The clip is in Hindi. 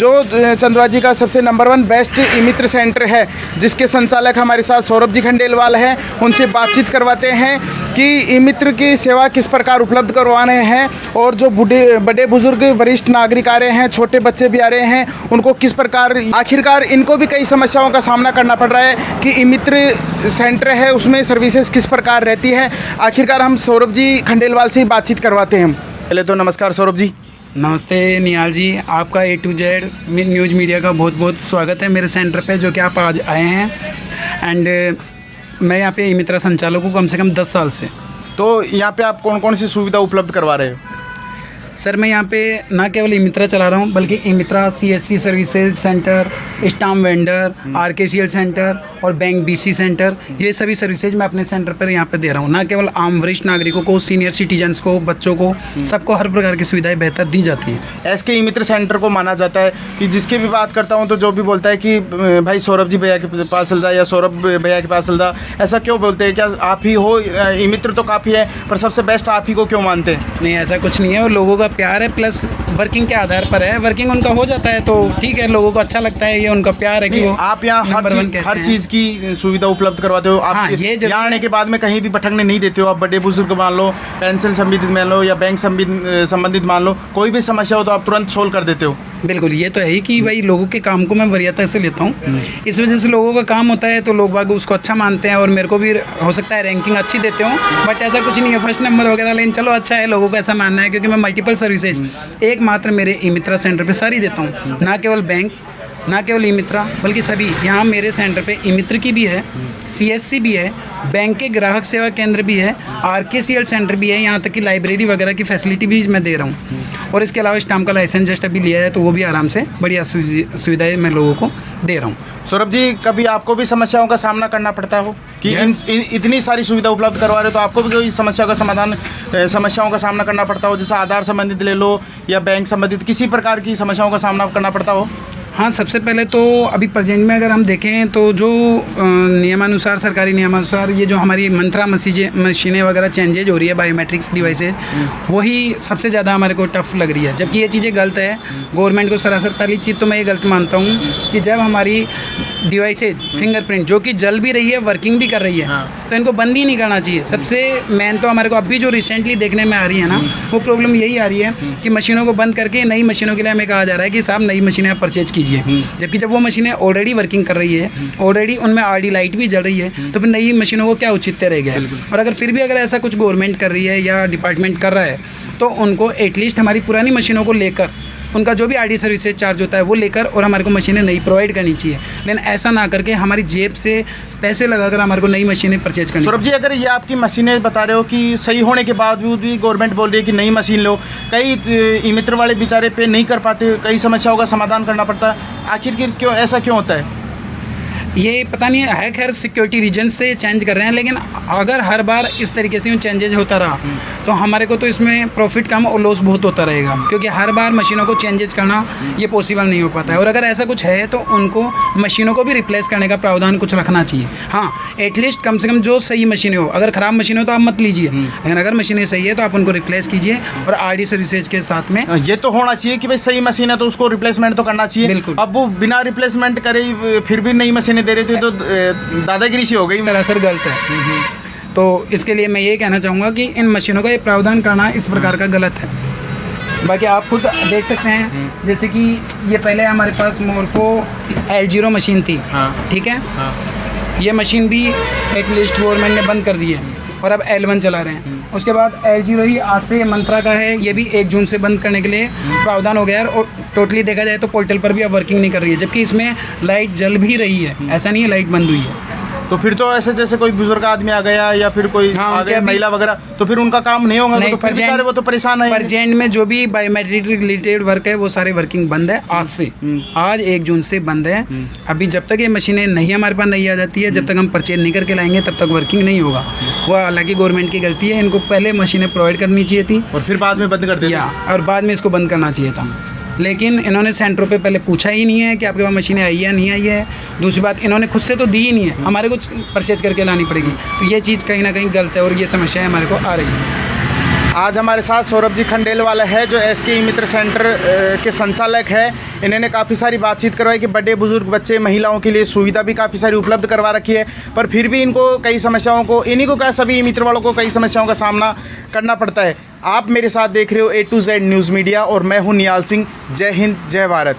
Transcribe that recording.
जो चंदवा जी का सबसे नंबर 1 बेस्ट ई मित्र सेंटर है, जिसके संचालक हमारे साथ सौरभ जी खंडेलवाल हैं। उनसे बातचीत करवाते हैं कि ई मित्र की सेवा किस प्रकार उपलब्ध करवा रहे हैं, और जो बड़े बुजुर्ग वरिष्ठ नागरिक आ रहे हैं, छोटे बच्चे भी आ रहे हैं, उनको किस प्रकार आखिरकार इनको भी कई समस्याओं का सामना करना पड़ रहा है कि ई मित्र सेंटर है उसमें सर्विसेज किस प्रकार रहती है। आखिरकार हम सौरभ जी खंडेलवाल से ही बातचीत करवाते हैं। पहले तो नमस्कार सौरभ जी। नमस्ते निहाल जी, आपका A to Z news media का बहुत बहुत स्वागत है मेरे सेंटर पे, जो कि आप आज आए हैं। एंड मैं यहाँ पे ई मित्रा संचालक हूँ कम से कम 10 साल से। तो यहाँ पे आप कौन कौन सी सुविधा उपलब्ध करवा रहे हो? सर मैं यहाँ पे ना केवल ई मित्रा चला रहा हूँ, बल्कि ई मित्रा CSC services centre, stamp vendor, RKCL centre और बैंक BC सेंटर, ये सभी सर्विसेज मैं अपने सेंटर पर यहाँ पे दे रहा हूँ। ना केवल आम वरिष्ठ नागरिकों को, सीनियर सिटीजन्स को, बच्चों को, सबको हर प्रकार की सुविधाएं बेहतर दी जाती हैं। SK ई मित्र सेंटर को माना जाता है कि जिसकी भी बात करता हूँ तो जो भी बोलता है कि भाई सौरभ जी भैया के पास चल जा या सौरभ भैया के पास चल जा। ऐसा क्यों बोलते हैं? क्या आप ही हो? ई मित्र तो काफ़ी है, पर सबसे बेस्ट आप ही को क्यों मानते हैं? नहीं, ऐसा कुछ नहीं है। और लोगों का प्यार है, प्लस वर्किंग के आधार पर है। वर्किंग उनका हो जाता है तो ठीक है, लोगों को अच्छा लगता है, ये उनका प्यार है कि वो आप यहाँ हर चीज़ की सुविधा उपलब्ध करवाते हो। आप यहाँ आने के बाद में कहीं भी भटकने नहीं देते हो। आप बड़े बुजुर्ग मान लो, पेंशन संबंधित मान लो या बैंक संबंधित मान लो, कोई भी समस्या हो तो आप तुरंत सोल्व कर देते हो। बिल्कुल, ये तो है ही कि भाई लोगों के काम को मैं वरीयता से लेता हूँ। इस वजह से लोगों का काम होता है तो लोग बाग उसको अच्छा मानते हैं, और मेरे को भी हो सकता है रैंकिंग अच्छी देते हो, बट ऐसा कुछ नहीं है फर्स्ट नंबर वगैरह। लेकिन चलो अच्छा है, लोगों को ऐसा मानना है क्योंकि मैं मल्टीपल सर्विसेज एकमात्र मेरे ई मित्रा सेंटर पे सारी देता हूँ। ना केवल बैंक, ना केवल ई मित्रा, बल्कि सभी। यहाँ मेरे सेंटर पे ई मित्र की भी है, CSC भी है, बैंक के ग्राहक सेवा केंद्र भी है, RKCL सेंटर भी है, यहाँ तक कि लाइब्रेरी वगैरह की फैसिलिटी भी मैं दे रहा हूँ। और इसके अलावा स्टाम्प का लाइसेंस जस्ट अभी लिया है, तो वो भी आराम से बढ़िया सुविधाएं मैं लोगों को दे रहा हूँ। सौरभ जी, कभी आपको भी समस्याओं का सामना करना पड़ता हो कि इतनी सारी सुविधा उपलब्ध करवा रहे हो, तो आपको भी कोई समस्याओं का सामना करना पड़ता हो? जैसे आधार संबंधित ले लो या बैंक संबंधित, किसी प्रकार की समस्याओं का सामना करना पड़ता हो? हाँ, सबसे पहले तो अभी प्रेजेंट में अगर हम देखें तो जो नियमानुसार, सरकारी नियमानुसार ये जो हमारी मंत्रा मशीनें वगैरह चेंजेज हो रही है, बायोमेट्रिक डिवाइसेज, वही सबसे ज़्यादा हमारे को टफ लग रही है। जबकि ये चीज़ें गलत है गवर्नमेंट को। सरासर पहली चीज़ तो मैं ये गलत मानता हूँ कि जब हमारी डिवाइसेज फिंगरप्रिंट जो कि जल भी रही है, वर्किंग भी कर रही है, तो इनको बंद ही नहीं करना चाहिए। सबसे मेन तो हमारे को अभी जो रिसेंटली देखने में आ रही है ना, वो प्रॉब्लम यही आ रही है कि मशीनों को बंद करके नई मशीनों के लिए हमें कहा जा रहा है कि साहब नई मशीनें आप परचेज कीजिए। जबकि जब वो मशीनें ऑलरेडी वर्किंग कर रही है, ऑलरेडी उनमें RD लाइट भी जल रही है, तो फिर नई मशीनों को क्या औचित्य रह गया है। और अगर फिर भी अगर ऐसा कुछ गवर्नमेंट कर रही है या डिपार्टमेंट कर रहा है, तो उनको एटलीस्ट हमारी पुरानी मशीनों को लेकर उनका जो भी RD सर्विसेज चार्ज होता है वो लेकर और हमारे को मशीनें नई प्रोवाइड करनी चाहिए। लेकिन ऐसा ना करके हमारी जेब से पैसे लगाकर हमारे को नई मशीनें परचेज करनी। सौरभ जी, अगर ये आपकी मशीनें बता रहे हो कि सही होने के बावजूद भी गवर्नमेंट बोल रही है कि नई मशीन लो, कई ई मित्र वाले बेचारे पे नहीं कर पाते, कई समस्याओं का समाधान करना पड़ता है, आखिर क्यों ऐसा क्यों होता है? ये पता नहीं है, खैर सिक्योरिटी रीजन से चेंज कर रहे हैं। लेकिन अगर हर बार इस तरीके से चेंजेज होता रहा तो हमारे को तो इसमें प्रॉफिट कम और लॉस बहुत होता रहेगा, क्योंकि हर बार मशीनों को चेंजेज करना ये पॉसिबल नहीं हो पाता है। और अगर ऐसा कुछ है तो उनको मशीनों को भी रिप्लेस करने का प्रावधान कुछ रखना चाहिए। हाँ, एटलीस्ट कम से कम जो सही मशीनें हो, अगर ख़राब मशीनें हो तो आप मत लीजिए, लेकिन अगर मशीनें सही है तो आप उनको रिप्लेस कीजिए। और RD सर्विसेज के साथ में ये तो होना चाहिए कि भाई सही मशीन है तो उसको रिप्लेसमेंट तो करना चाहिए। बिल्कुल। अब वो बिना रिप्लेसमेंट करे फिर भी नई मशीनें दे रहे थे तो दादागिरी सी हो गई। मेरा असर गलत है। तो इसके लिए मैं ये कहना चाहूँगा कि इन मशीनों का ये प्रावधान करना इस प्रकार का गलत है। बाकी आप खुद देख सकते हैं, जैसे कि ये पहले हमारे पास मोरको L0 मशीन थी। ठीक है। ये मशीन भी एटलीस्ट गवर्नमेंट ने बंद कर दी है और अब L1 चला रहे हैं। उसके बाद L0 ही आज से मंत्रा का है, ये भी 1 जून से बंद करने के लिए प्रावधान हो गया है। और टोटली देखा जाए तो पोर्टल पर भी अब वर्किंग नहीं कर रही है, जबकि इसमें लाइट जल भी रही है, ऐसा नहीं है लाइट बंद हुई है। तो फिर तो ऐसे जैसे कोई बुजुर्ग आदमी आ गया या फिर कोई आ गया महिला वगैरह, तो फिर उनका काम नहीं होगा, तो फिर बेचारे वो तो परेशान है। प्रेजेंट में जो भी बायोमेट्रिक रिलेटेड वर्क है वो सारे वर्किंग बंद है आज से। आज 1 जून से बंद है। अभी जब तक ये मशीनें नहीं हमारे पास नहीं आ जाती है, जब तक हम परचेज नहीं करके लाएंगे तब तक वर्किंग नहीं होगा। वो हालांकि गवर्नमेंट की गलती है, इनको पहले मशीनें प्रोवाइड करनी चाहिए थी और फिर बाद में बंद कर दिया, और बाद में इसको बंद करना चाहिए था। लेकिन इन्होंने सेंटरों पे पहले पूछा ही नहीं है कि आपके पास मशीनें आई है नहीं आई है। दूसरी बात, इन्होंने खुद से तो दी ही नहीं है, हमारे को परचेज करके लानी पड़ेगी। तो ये चीज़ कहीं ना कहीं गलत है और ये समस्याएं हमारे को आ रही है। आज हमारे साथ सौरभ जी खंडेलवाल है जो एसके ई मित्र सेंटर के संचालक है। इन्होंने काफ़ी सारी बातचीत करवाई कि बड़े बुजुर्ग बच्चे महिलाओं के लिए सुविधा भी काफ़ी सारी उपलब्ध करवा रखी है, पर फिर भी इनको कई समस्याओं को इन्हीं को क्या सभी ई मित्र वालों को कई समस्याओं का सामना करना पड़ता है। आप मेरे साथ देख रहे हो A to Z news media और मैं हूँ नियाल सिंह। जय हिंद, जय भारत।